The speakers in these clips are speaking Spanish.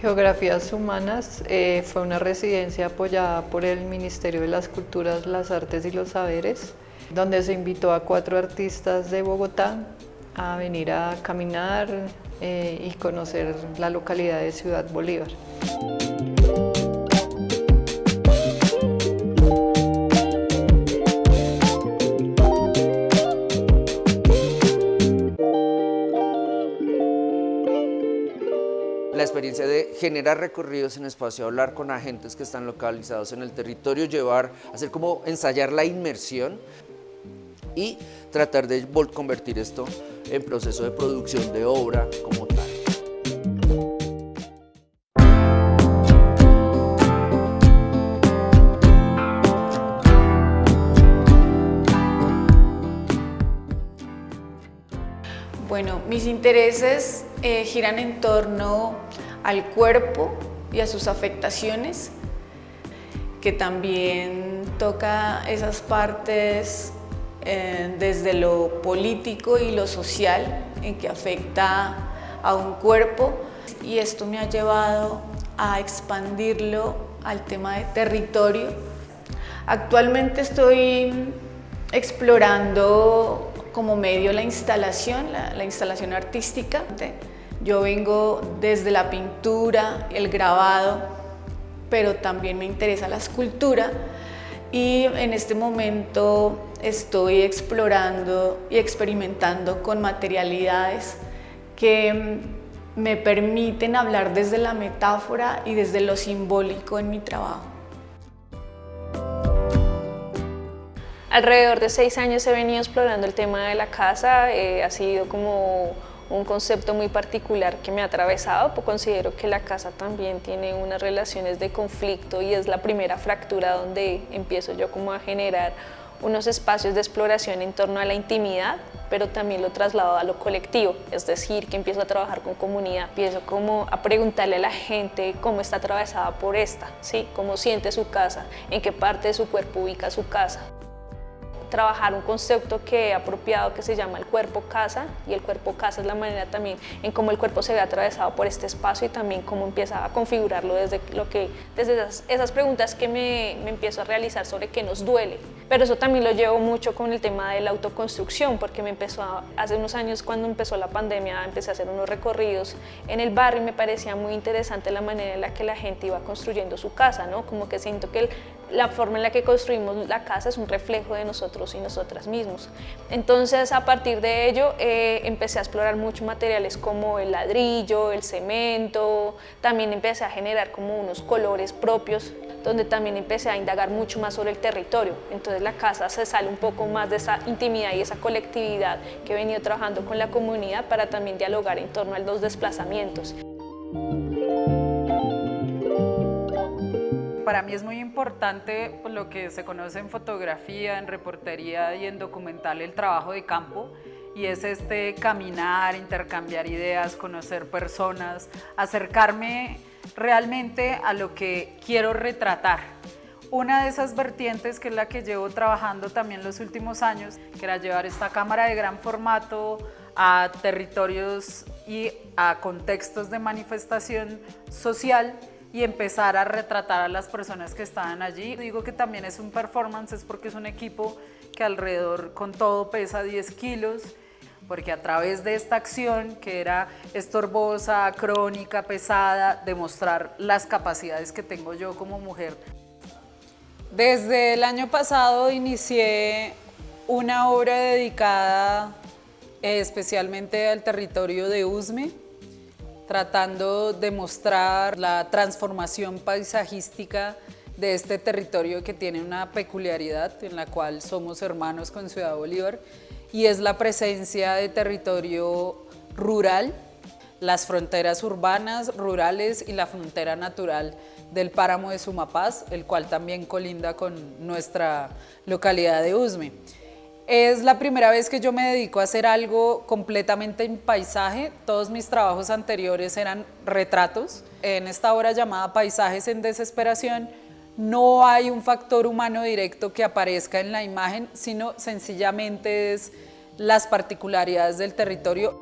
Geografías Humanas fue una residencia apoyada por el Ministerio de las Culturas, las Artes y los Saberes, donde se invitó a 4 artistas de Bogotá a venir a caminar y conocer la localidad de Ciudad Bolívar. La experiencia de generar recorridos en espacio, hablar con agentes que están localizados en el territorio, hacer como ensayar la inmersión y tratar de convertir esto en proceso de producción de obra como tal. Bueno, mis intereses giran en torno al cuerpo y a sus afectaciones, que también toca esas partes desde lo político y lo social en que afecta a un cuerpo, y esto me ha llevado a expandirlo al tema de territorio. Actualmente estoy explorando como medio la instalación artística. Yo vengo desde la pintura, el grabado, pero también me interesa la escultura, y en este momento estoy explorando y experimentando con materialidades que me permiten hablar desde la metáfora y desde lo simbólico en mi trabajo. Alrededor de 6 años he venido explorando el tema de la casa. Ha sido como un concepto muy particular que me ha atravesado, pues considero que la casa también tiene unas relaciones de conflicto y es la primera fractura donde empiezo yo como a generar unos espacios de exploración en torno a la intimidad, pero también lo traslado a lo colectivo, es decir, que empiezo a trabajar con comunidad, empiezo como a preguntarle a la gente cómo está atravesada por esta, ¿sí? Cómo siente su casa, en qué parte de su cuerpo ubica su casa. Trabajar un concepto que he apropiado que se llama el cuerpo casa, y el cuerpo casa es la manera también en cómo el cuerpo se ve atravesado por este espacio y también cómo empieza a configurarlo desde esas preguntas que me empiezo a realizar sobre qué nos duele. Pero eso también lo llevo mucho con el tema de la autoconstrucción, porque hace unos años, cuando empezó la pandemia, empecé a hacer unos recorridos en el barrio y me parecía muy interesante la manera en la que la gente iba construyendo su casa, ¿no? Como que siento que la forma en la que construimos la casa es un reflejo de nosotros y nosotras mismos. Entonces, a partir de ello, empecé a explorar muchos materiales como el ladrillo, el cemento, también empecé a generar como unos colores propios, donde también empecé a indagar mucho más sobre el territorio. Entonces la casa se sale un poco más de esa intimidad y esa colectividad que he venido trabajando con la comunidad para también dialogar en torno a los desplazamientos. Para mí es muy importante, pues, lo que se conoce en fotografía, en reportería y en documental, el trabajo de campo, y es caminar, intercambiar ideas, conocer personas, acercarme realmente a lo que quiero retratar. Una de esas vertientes, que es la que llevo trabajando también los últimos años, que era llevar esta cámara de gran formato a territorios y a contextos de manifestación social y empezar a retratar a las personas que estaban allí. Digo que también es un performance, es porque es un equipo que alrededor con todo pesa 10 kilos, porque a través de esta acción que era estorbosa, crónica, pesada, demostrar las capacidades que tengo yo como mujer. Desde el año pasado inicié una obra dedicada especialmente al territorio de Usme, tratando de mostrar la transformación paisajística de este territorio que tiene una peculiaridad en la cual somos hermanos con Ciudad Bolívar, y es la presencia de territorio rural, las fronteras urbanas, rurales y la frontera natural del páramo de Sumapaz, el cual también colinda con nuestra localidad de Usme. Es la primera vez que yo me dedico a hacer algo completamente en paisaje. Todos mis trabajos anteriores eran retratos. En esta obra llamada Paisajes en Desesperación no hay un factor humano directo que aparezca en la imagen, sino sencillamente es las particularidades del territorio.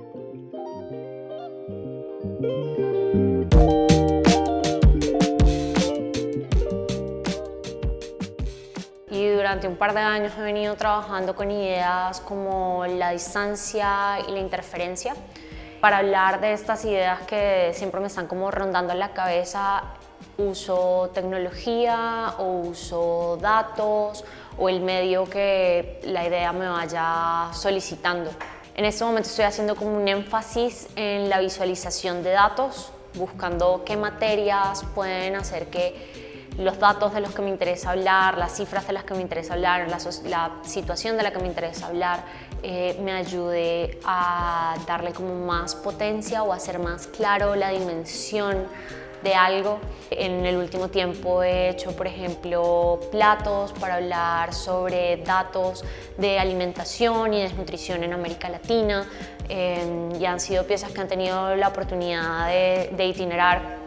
Y durante un par de años he venido trabajando con ideas como la distancia y la interferencia. Para hablar de estas ideas que siempre me están como rondando en la cabeza, uso tecnología o uso datos o el medio que la idea me vaya solicitando. En este momento estoy haciendo como un énfasis en la visualización de datos, buscando qué materias pueden hacer que los datos de los que me interesa hablar, las cifras de las que me interesa hablar, la situación de la que me interesa hablar, me ayude a darle como más potencia o a hacer más claro la dimensión de algo. En el último tiempo he hecho, por ejemplo, platos para hablar sobre datos de alimentación y desnutrición en América Latina, y han sido piezas que han tenido la oportunidad de itinerar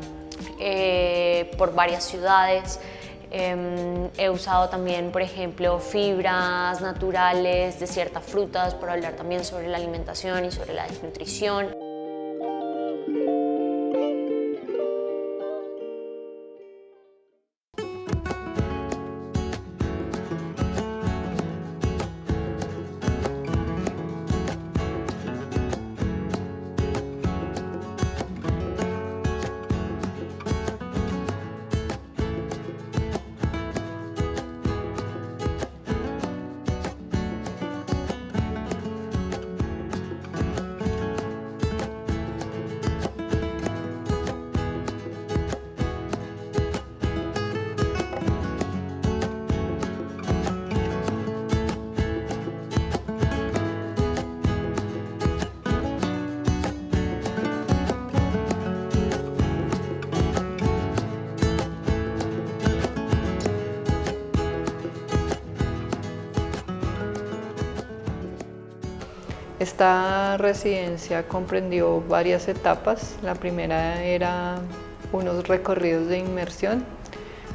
por varias ciudades. He usado también, por ejemplo, fibras naturales de ciertas frutas para hablar también sobre la alimentación y sobre la desnutrición. Esta residencia comprendió varias etapas. La primera era unos recorridos de inmersión,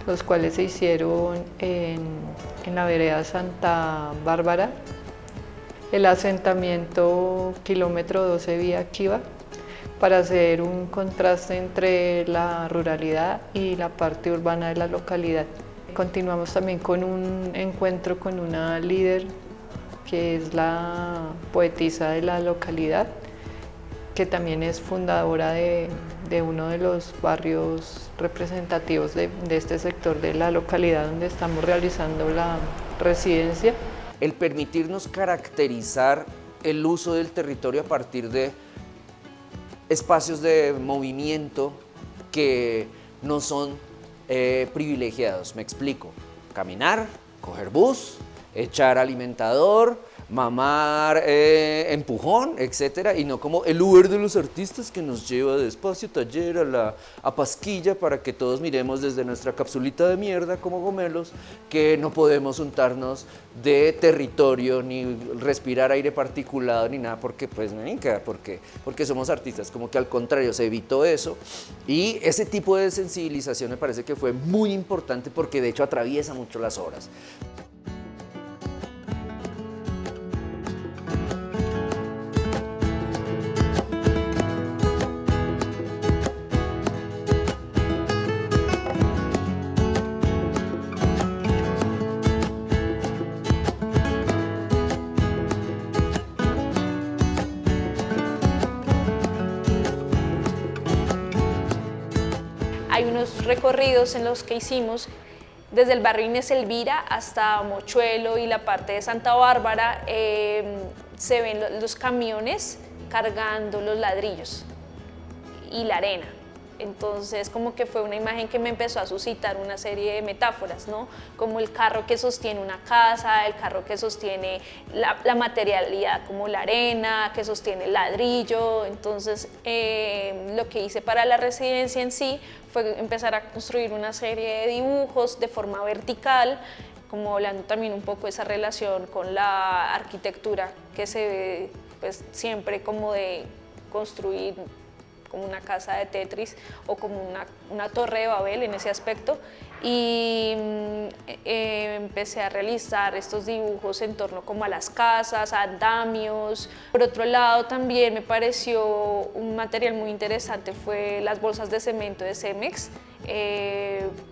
los cuales se hicieron en la vereda Santa Bárbara, el asentamiento kilómetro 12 vía Kiva, para hacer un contraste entre la ruralidad y la parte urbana de la localidad. Continuamos también con un encuentro con una líder que es la poetisa de la localidad, que también es fundadora de uno de los barrios representativos de este sector de la localidad donde estamos realizando la residencia. El permitirnos caracterizar el uso del territorio a partir de espacios de movimiento que no son privilegiados. Me explico. Caminar, coger bus, echar alimentador, mamar empujón, etcétera, y no como el Uber de los artistas que nos lleva de espacio taller a Pasquilla para que todos miremos desde nuestra capsulita de mierda como gomelos que no podemos untarnos de territorio ni respirar aire particulado ni nada porque pues porque somos artistas. Como que al contrario se evitó eso, y ese tipo de sensibilización me parece que fue muy importante porque de hecho atraviesa mucho las obras. hay unos recorridos en los que hicimos desde el barrio Inés Elvira hasta Mochuelo y la parte de Santa Bárbara. Se ven los camiones cargando los ladrillos y la arena. Entonces como que fue una imagen que me empezó a suscitar una serie de metáforas, ¿no? Como el carro que sostiene una casa, el carro que sostiene la materialidad como la arena, que sostiene el ladrillo. Entonces lo que hice para la residencia en sí fue empezar a construir una serie de dibujos de forma vertical, como hablando también un poco de esa relación con la arquitectura que se ve pues siempre como de construir como una casa de Tetris o como una torre de Babel en ese aspecto, y empecé a realizar estos dibujos en torno como a las casas, a andamios. Por otro lado también me pareció un material muy interesante fue las bolsas de cemento de Cemex,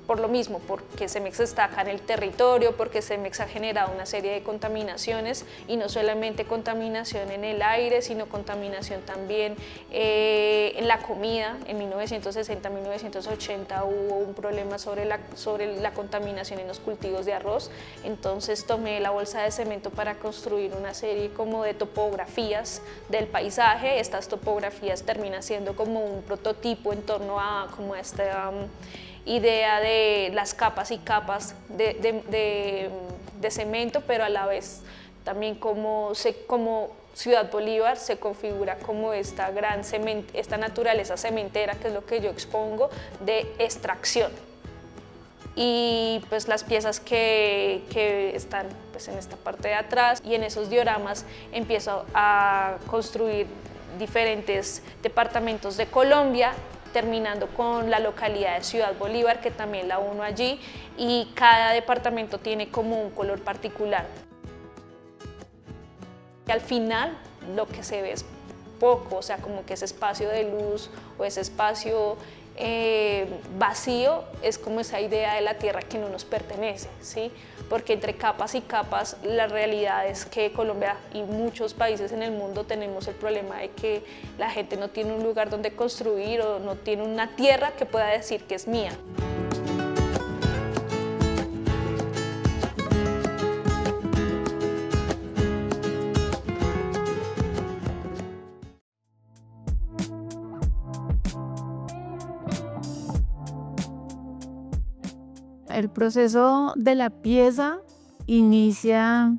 por lo mismo, porque Cemex está acá en el territorio, porque Cemex ha generado una serie de contaminaciones, y no solamente contaminación en el aire, sino contaminación también en la comida. En 1960-1980 hubo un problema sobre la contaminación en los cultivos de arroz. Entonces tomé la bolsa de cemento para construir una serie como de topografías del paisaje. Estas topografías terminan siendo como un prototipo en torno a como esta idea de las capas y capas de cemento, pero a la vez también como Ciudad Bolívar se configura como esta naturaleza cementera, que es lo que yo expongo, de extracción. Y pues las piezas que están pues en esta parte de atrás, y en esos dioramas empiezo a construir diferentes departamentos de Colombia, terminando con la localidad de Ciudad Bolívar, que también la uno allí, y cada departamento tiene como un color particular. Y al final lo que se ve es poco, o sea, como que ese espacio de luz o ese espacio vacío es como esa idea de la tierra que no nos pertenece, ¿sí? Porque entre capas y capas la realidad es que Colombia y muchos países en el mundo tenemos el problema de que la gente no tiene un lugar donde construir o no tiene una tierra que pueda decir que es mía. El proceso de la pieza inicia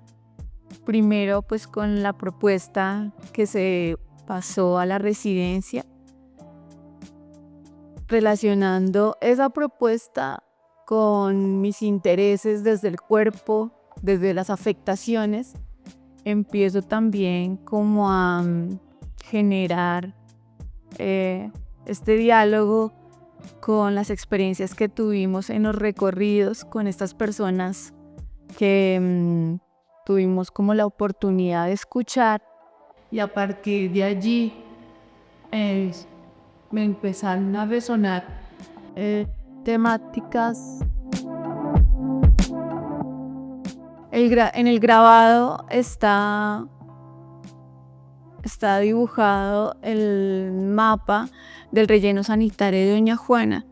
primero pues con la propuesta que se pasó a la residencia, relacionando esa propuesta con mis intereses desde el cuerpo, desde las afectaciones. Empiezo también como a generar este diálogo con las experiencias que tuvimos en los recorridos con estas personas que tuvimos como la oportunidad de escuchar, y a partir de allí me empezaron a resonar temáticas. En el grabado está dibujado el mapa del relleno sanitario de Doña Juana,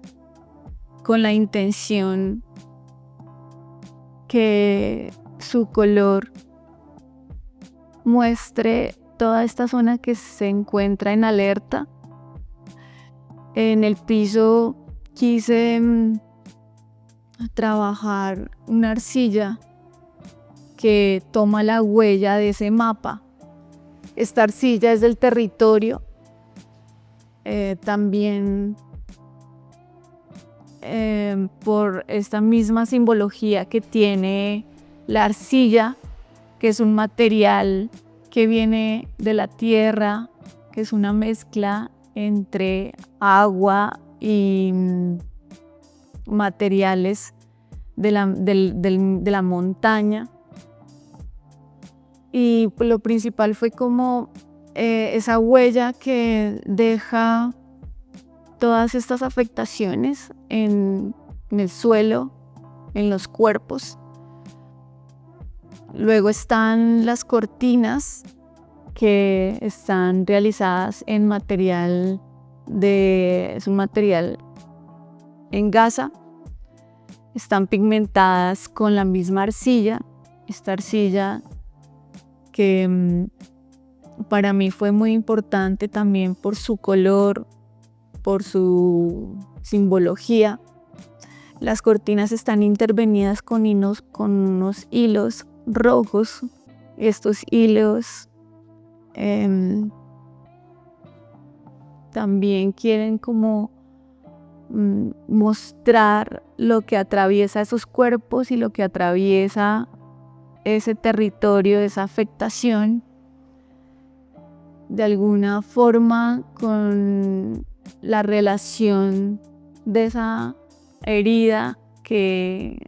con la intención que su color muestre toda esta zona que se encuentra en alerta. En el piso quise trabajar una arcilla que toma la huella de ese mapa. Esta arcilla es del territorio, también por esta misma simbología que tiene la arcilla, que es un material que viene de la tierra, que es una mezcla entre agua y materiales de la montaña. Y lo principal fue como esa huella que deja todas estas afectaciones en el suelo, en los cuerpos. Luego están las cortinas, que están realizadas en material en Gaza están pigmentadas con la misma arcilla, esta arcilla que para mí fue muy importante también por su color, por su simbología. Las cortinas están intervenidas con unos hilos rojos. Estos hilos también quieren como mostrar lo que atraviesa esos cuerpos y lo que atraviesa ese territorio, esa afectación, de alguna forma con la relación de esa herida que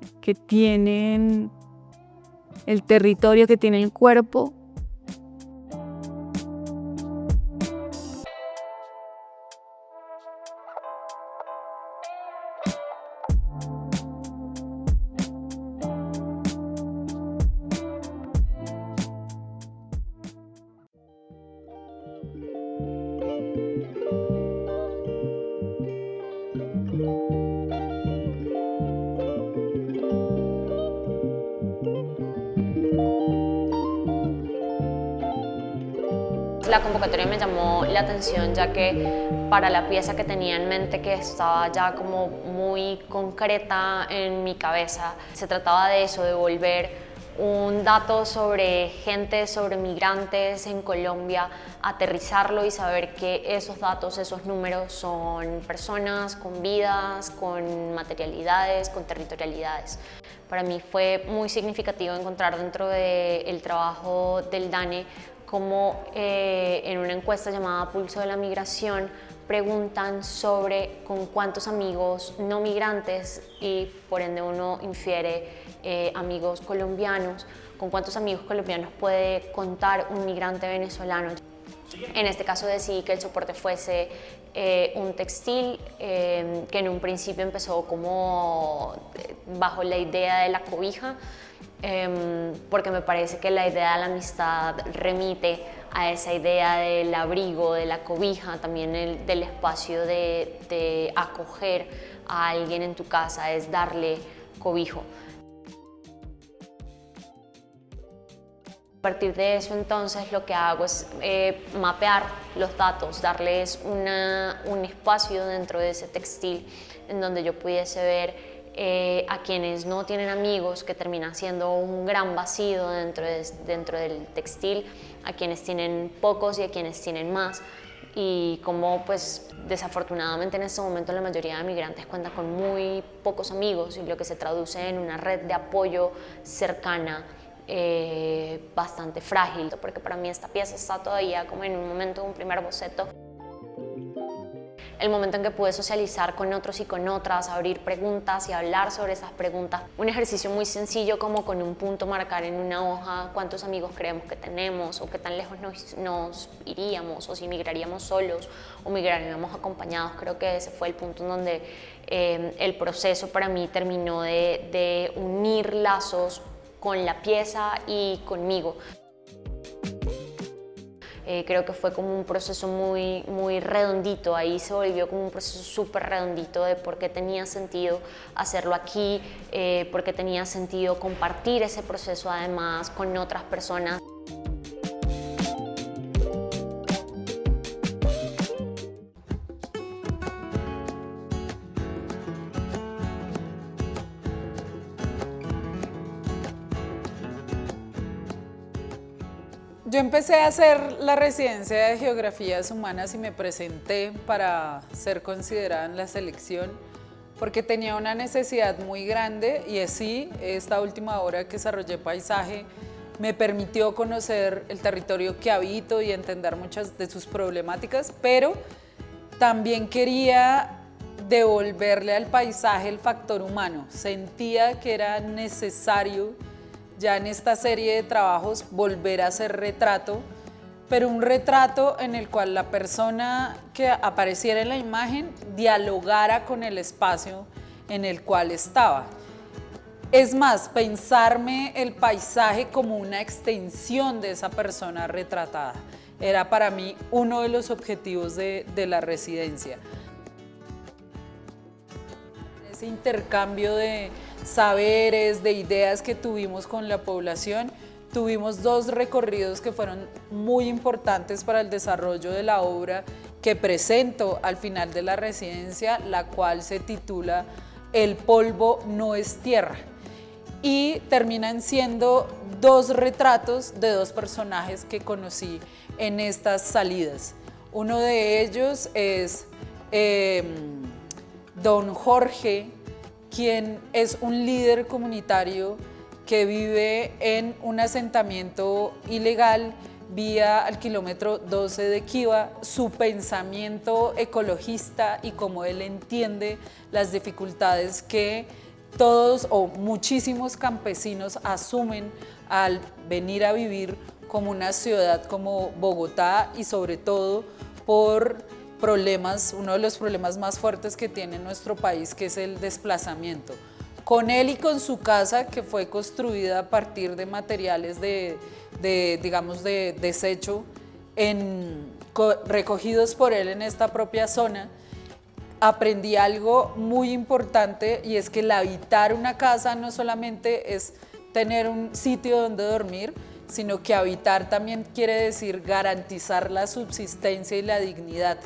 tienen el territorio, que tiene el cuerpo. La convocatoria me llamó la atención ya que para la pieza que tenía en mente, que estaba ya como muy concreta en mi cabeza, se trataba de eso, de volver un dato sobre gente, sobre migrantes en Colombia, aterrizarlo y saber que esos datos, esos números son personas con vidas, con materialidades, con territorialidades. Para mí fue muy significativo encontrar dentro del trabajo del DANE como en una encuesta llamada Pulso de la Migración preguntan sobre con cuántos amigos no migrantes, y por ende uno infiere amigos colombianos, con cuántos amigos colombianos puede contar un migrante venezolano. En este caso decidí que el soporte fuese un textil que en un principio empezó como bajo la idea de la cobija, porque me parece que la idea de la amistad remite a esa idea del abrigo, de la cobija, también del espacio de acoger a alguien en tu casa, es darle cobijo. A partir de eso, entonces, lo que hago es mapear los datos, darles un espacio dentro de ese textil en donde yo pudiese ver a quienes no tienen amigos, que termina siendo un gran vacío dentro del textil, a quienes tienen pocos y a quienes tienen más, y como pues desafortunadamente en este momento la mayoría de migrantes cuenta con muy pocos amigos, y lo que se traduce en una red de apoyo cercana bastante frágil, porque para mí esta pieza está todavía como en un momento, un primer boceto. El momento en que pude socializar con otros y con otras, abrir preguntas y hablar sobre esas preguntas. Un ejercicio muy sencillo, como con un punto marcar en una hoja cuántos amigos creemos que tenemos, o qué tan lejos nos iríamos, o si migraríamos solos o migraríamos acompañados. Creo que ese fue el punto en donde el proceso para mí terminó de unir lazos con la pieza y conmigo. Creo que fue como un proceso muy redondito, ahí se volvió como un proceso súper redondito de por qué tenía sentido hacerlo aquí, por qué tenía sentido compartir ese proceso además con otras personas. Yo empecé a hacer la residencia de Geografías Humanas y me presenté para ser considerada en la selección porque tenía una necesidad muy grande, y así esta última obra que desarrollé, Paisaje, me permitió conocer el territorio que habito y entender muchas de sus problemáticas, pero también quería devolverle al paisaje el factor humano. Sentía que era necesario ya en esta serie de trabajos volver a hacer retrato, pero un retrato en el cual la persona que apareciera en la imagen dialogara con el espacio en el cual estaba. Es más, pensarme el paisaje como una extensión de esa persona retratada. Era para mí uno de los objetivos de la residencia. ese intercambio de saberes, de ideas que tuvimos con la población. Tuvimos 2 recorridos que fueron muy importantes para el desarrollo de la obra que presento al final de la residencia, la cual se titula El polvo no es tierra. Y terminan siendo 2 retratos de 2 personajes que conocí en estas salidas. Uno de ellos es don Jorge, quien es un líder comunitario que vive en un asentamiento ilegal vía al kilómetro 12 de Kiva. Su pensamiento ecologista y cómo él entiende las dificultades que todos o muchísimos campesinos asumen al venir a vivir como una ciudad como Bogotá, y sobre todo por problemas, uno de los problemas más fuertes que tiene nuestro país, que es el desplazamiento. Con él y con su casa, que fue construida a partir de materiales de desecho recogidos por él en esta propia zona, aprendí algo muy importante, y es que el habitar una casa no solamente es tener un sitio donde dormir, sino que habitar también quiere decir garantizar la subsistencia y la dignidad.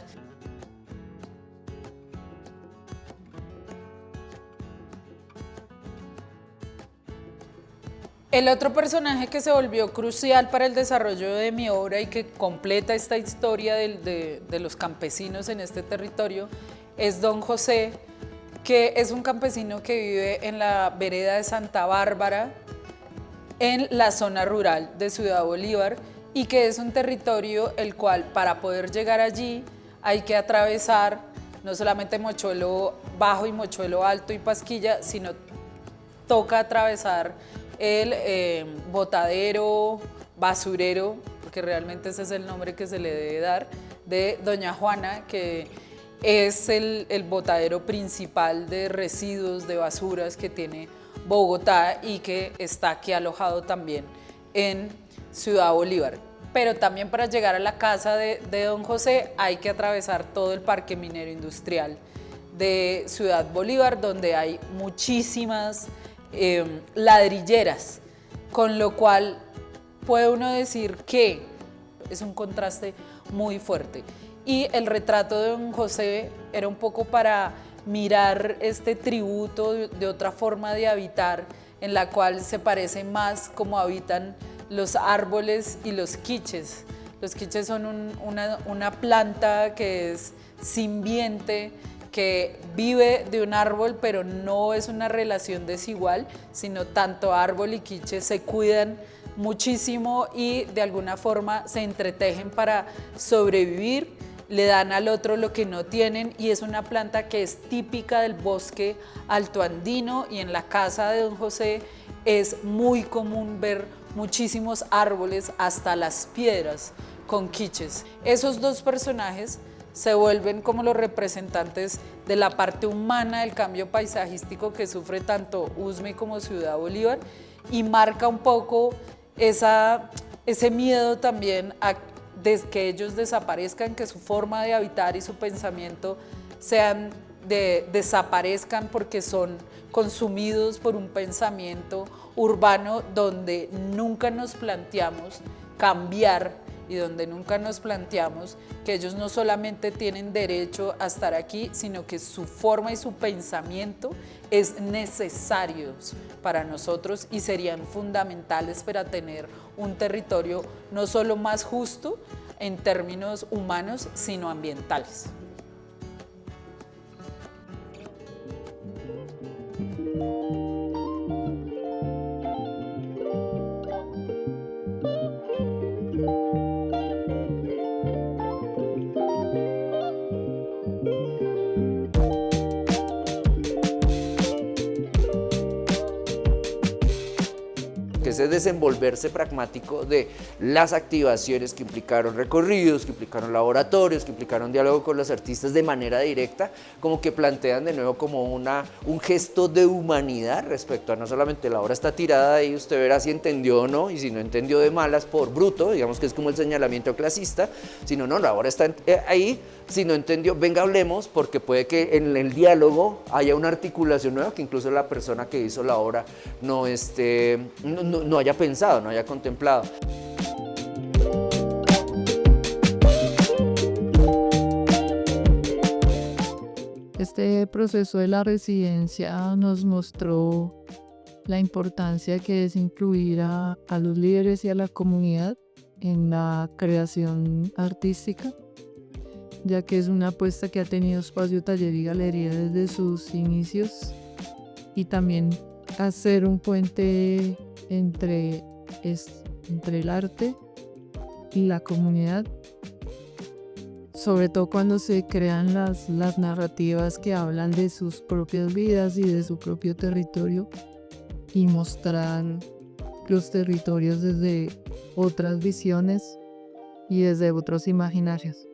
El otro personaje que se volvió crucial para el desarrollo de mi obra y que completa esta historia de los campesinos en este territorio es don José, que es un campesino que vive en la vereda de Santa Bárbara, en la zona rural de Ciudad Bolívar, y que es un territorio el cual, para poder llegar allí, hay que atravesar no solamente Mochuelo Bajo y Mochuelo Alto y Pasquilla, sino toca atravesar el botadero, basurero, porque realmente ese es el nombre que se le debe dar, de Doña Juana, que es el botadero principal de residuos, de basuras que tiene Bogotá y que está aquí alojado también en Ciudad Bolívar. Pero también para llegar a la casa de don José hay que atravesar todo el parque minero industrial de Ciudad Bolívar, donde hay muchísimas ladrilleras, con lo cual puede uno decir que es un contraste muy fuerte. Y el retrato de don José era un poco para mirar este tributo de otra forma de habitar, en la cual se parece más como habitan los árboles y los quiches. Los quiches son una planta que es simbiente, que vive de un árbol, pero no es una relación desigual, sino tanto árbol y quiche se cuidan muchísimo y de alguna forma se entretejen para sobrevivir, le dan al otro lo que no tienen, y es una planta que es típica del bosque altoandino, y en la casa de don José es muy común ver muchísimos árboles, hasta las piedras, con quiches. Esos 2 personajes se vuelven como los representantes de la parte humana del cambio paisajístico que sufre tanto Usme como Ciudad Bolívar, y marca un poco ese miedo también a que ellos desaparezcan, que su forma de habitar y su pensamiento desaparezcan porque son consumidos por un pensamiento urbano donde nunca nos planteamos cambiar y donde nunca nos planteamos que ellos no solamente tienen derecho a estar aquí, sino que su forma y su pensamiento es necesario para nosotros y serían fundamentales para tener un territorio no solo más justo en términos humanos, sino ambientales. Que que ese desenvolverse pragmático de las activaciones que implicaron recorridos, que implicaron laboratorios, que implicaron diálogo con los artistas de manera directa, como que plantean de nuevo como un gesto de humanidad respecto a no solamente la obra está tirada ahí, usted verá si entendió o no, y si no entendió de malas por bruto, digamos que es como el señalamiento clasista, sino no, la obra está ahí, si no entendió, venga hablemos, porque puede que en el diálogo haya una articulación nueva que incluso la persona que hizo la obra no haya pensado, no haya contemplado. Este proceso de la residencia nos mostró la importancia que es incluir a los líderes y a la comunidad en la creación artística, ya que es una apuesta que ha tenido Espacio Taller y Galería desde sus inicios, y también hacer un puente entre el arte y la comunidad, sobre todo cuando se crean las narrativas que hablan de sus propias vidas y de su propio territorio, y mostrar los territorios desde otras visiones y desde otros imaginarios.